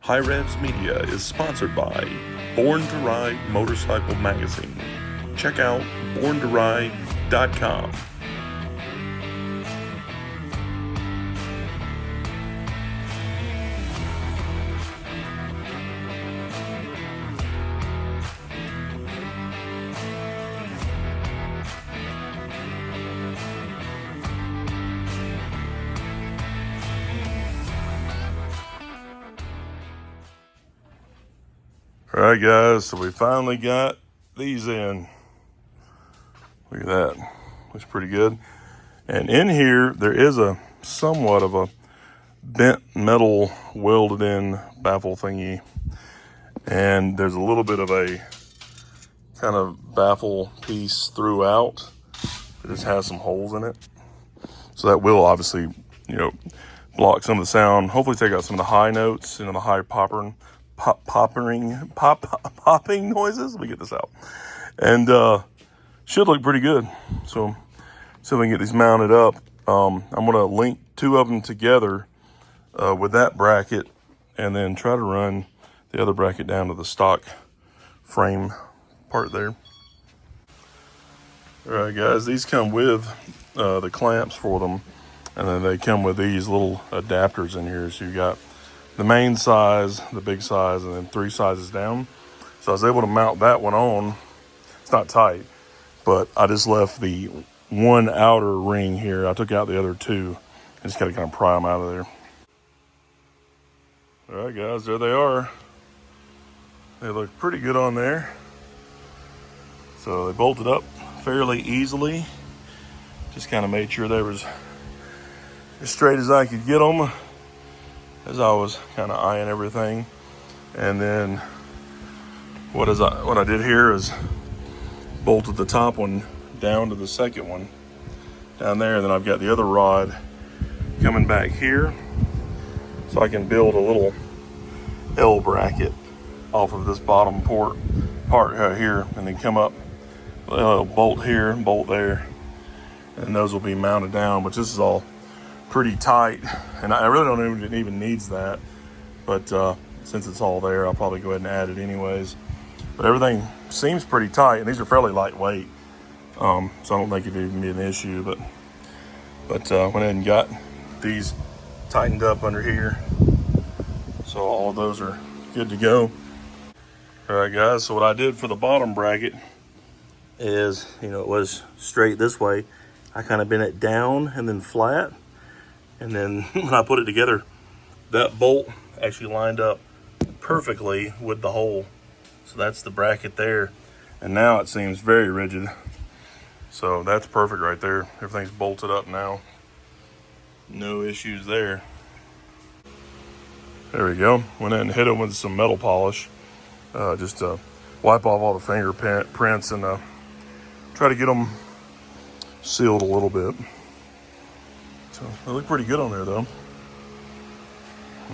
HiRevz Media is sponsored by Born to Ride Motorcycle Magazine. Check out borntoride.com. All right, guys, so we finally got these in. Look at that. Looks pretty good. And in here, there is a somewhat of a bent metal welded in baffle thingy. And there's a little bit of a kind of baffle piece throughout. It just has some holes in it. So that will obviously, block some of the sound. Hopefully take out some of the high notes, the high popping noises. Let me get this out. And should look pretty good. So see if we can get these mounted up. I'm going to link two of them together with that bracket and then try to run the other bracket down to the stock frame part there. All right, guys, these come with the clamps for them, and then they come with these little adapters in here. So you got the main size, the big size, and then 3 sizes down. So I was able to mount that one on. It's not tight, but I just left the one outer ring here. I took out the other 2. I just got to kind of pry them out of there. All right, guys, there they are. They look pretty good on there. So they bolted up fairly easily. Just kind of made sure they was as straight as I could get them, as I was kind of eyeing everything. And then what I did here is bolted the top one down to the second one down there, and then I've got the other rod coming back here, so I can build a little L bracket off of this bottom part here, and then come up, bolt here and bolt there, and those will be mounted down. But this is all pretty tight, and I really don't even needs that, but since it's all there, I'll probably go ahead and add it anyways. But everything seems pretty tight, and these are fairly lightweight, so I don't think it'd even be an issue. But went ahead and got these tightened up under here, so all of those are good to go. All right, guys, so what I did for the bottom bracket is, it was straight this way. I kind of bent it down and then flat. And then when I put it together, that bolt actually lined up perfectly with the hole. So that's the bracket there. And now it seems very rigid. So that's perfect right there. Everything's bolted up now. No issues there. There we go. Went in and hit it with some metal polish. Just to wipe off all the fingerprints and try to get them sealed a little bit. So they look pretty good on there, though.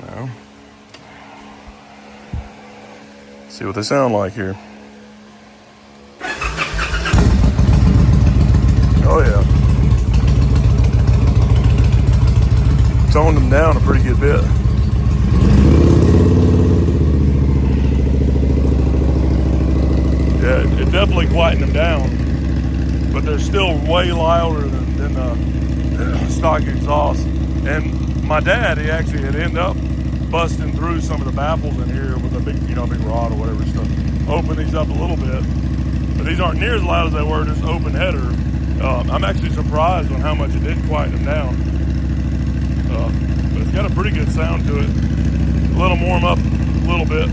Now, see what they sound like here. Oh yeah, toned them down a pretty good bit. Yeah, it definitely quietened them down, but they're still way louder than stock exhaust. And my dad, he actually had ended up busting through some of the baffles in here with a big, big rod or whatever stuff. Open these up a little bit, but these aren't near as loud as they were just open header. I'm actually surprised on how much it did quieten them down. But it's got a pretty good sound to it. Let them warm up a little bit,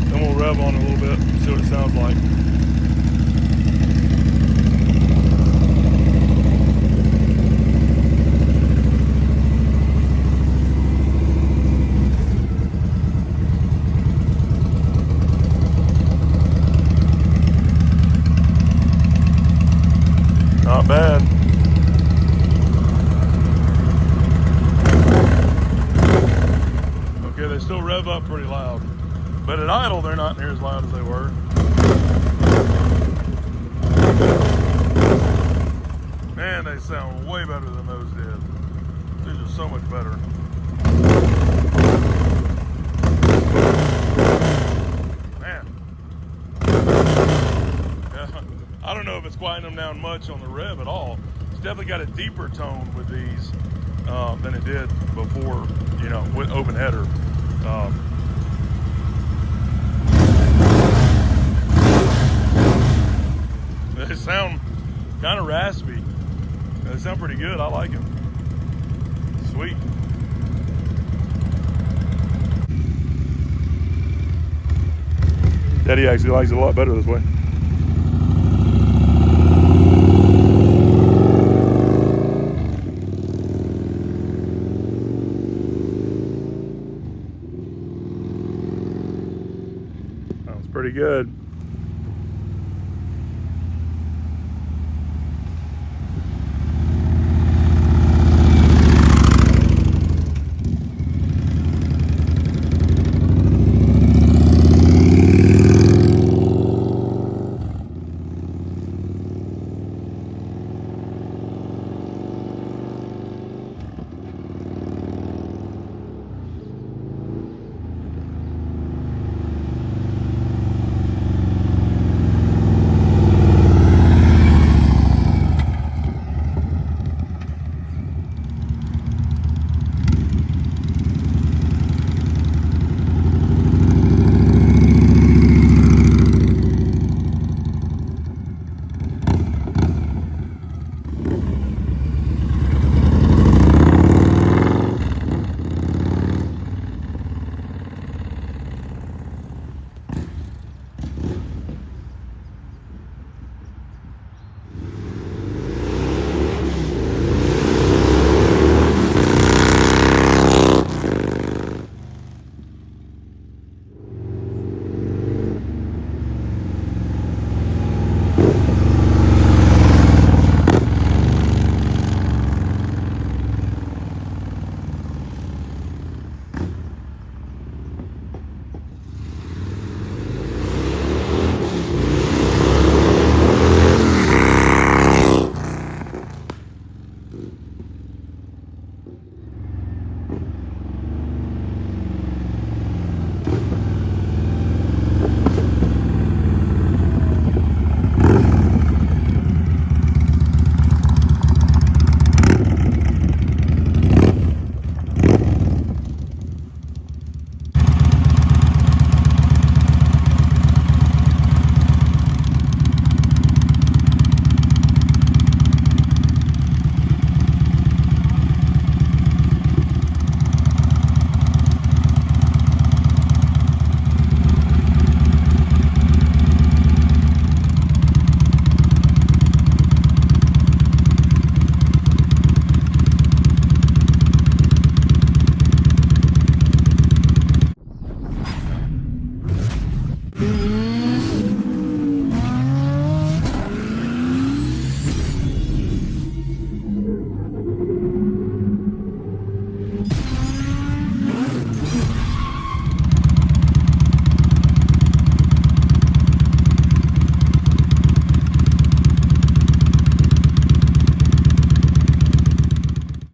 then we'll rev on it a little bit and see what it sounds like. Not bad. Okay, they still rev up pretty loud, but at idle they're not near as loud as they were. Man, they sound way better than those did. These are so much better. quieten them down much on the rev at all. It's definitely got a deeper tone with these than it did before, you know, with open header. They sound kind of raspy. They sound pretty good. I like them. Sweet. Daddy actually likes it a lot better this way. Sounds pretty good.